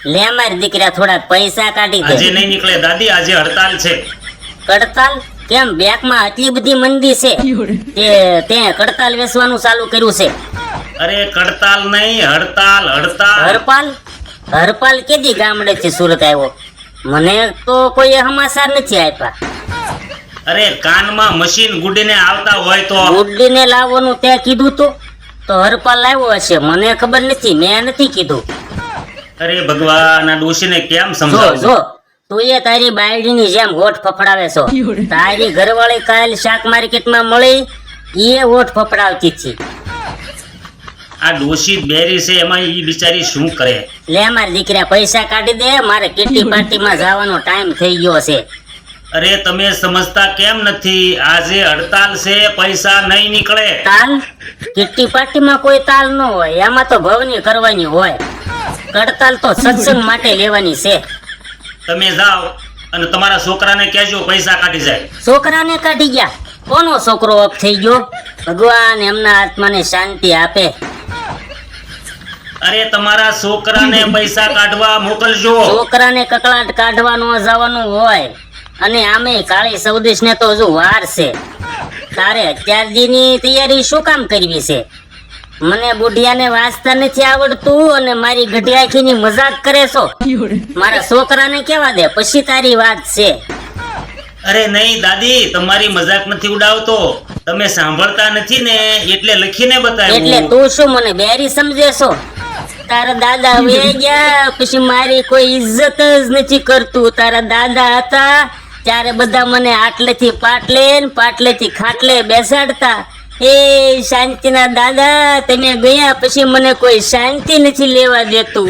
લે મારી દીકરા થોડા પૈસા કાઢી દે. આજે નહીં નીકળે દાદી, આજે હડતાલ છે. કડતાલ કેમ? બેંકમાં આટલી બધી મંદી છે કે તે કડતાલ વેચવાનું ચાલુ કર્યું છે? અરે કડતાલ નહીં, હડતાલ હડતાલ. હરપાલ? હરપાલ કેદી ગામડેથી સુરત આવ્યો? મને તો કોઈ સમાચાર નથી આપ્યા. અરે કાનમાં મશીન ગુડીને આવતા હોય તો. ગુડ્ડીને લાવવાનું તે કીધું તો હરપાલ લાવ્યો હશે, મને ખબર નથી, મેં નથી કીધું. અરે ભગવાન, આ ડોશીને કેમ જો સમજાવું? જો તું એ તારી બાયડીની જેમ હોઠ ફફડાવે છો. તારી ઘરવાળી કાલ શાક માર્કેટમાં મળી એ હોઠ ફફડાવતી હતી. આ ડોશી બેરી છે, એમાં ઈ બિચારી શું કરે? લે મારી દીકરા પૈસા કાઢી દે, મારે કિટ્ટી પાર્ટીમાં જવાનો ટાઈમ થઈ ગયો છે. અરે તમે સમજતા કેમ નથી? આજે હડતાલ છે, પૈસા નહીં નીકળે. તાલ? કિટ્ટી પાર્ટીમાં કોઈ તાલ ન હોય, એમાં તો ભવની કરવાની હોય. કડતાલ તો સત્સંગ માટે લેવાની છે. તમે જાઓ અને તમારા છોકરાને કહેજો પૈસા કાઢી જાય. છોકરાને કાઢી ગયા? કોનો છોકરો ઓફ થઈ ગયો? ભગવાન એમના આત્માને શાંતિ આપે. અરે તમારા છોકરાને પૈસા કાઢવા મોકલજો. છોકરાને કકળાટ કાઢવાનો જવાનું હોય, અને આમે કાળી સૌદેશ ને તો હજુ વાર છે. તારે અત્યારથી તૈયારી શું કામ કરવી છે? મને બુઢિયાને વાંચતા નથી આવડતું અને મારી ગઢિયાખીની મજાક કરે છો. મારા છોકરાને કેવા દે, પછી તારી વાત છે. અરે નહીં દાદી, તમારી મજાક નથી ઉડાવતો. તમે સાંભળતા નથી ને એટલે લખીને એટલે બતાવ્યું. તું શું મને બેરી સમજે છો? તારા દાદા વહી ગયા પછી મારી કોઈ ઇજ્જત જ નથી કરતું. તારા દાદા હતા ત્યારે બધા મને આટલેથી પાટલે ને પાટલેથી ખાટલે બેસાડતા. એ શાંતિના દાદા, તમે ગયા પછી મને કોઈ શાંતિ નથી લેવા દેતું.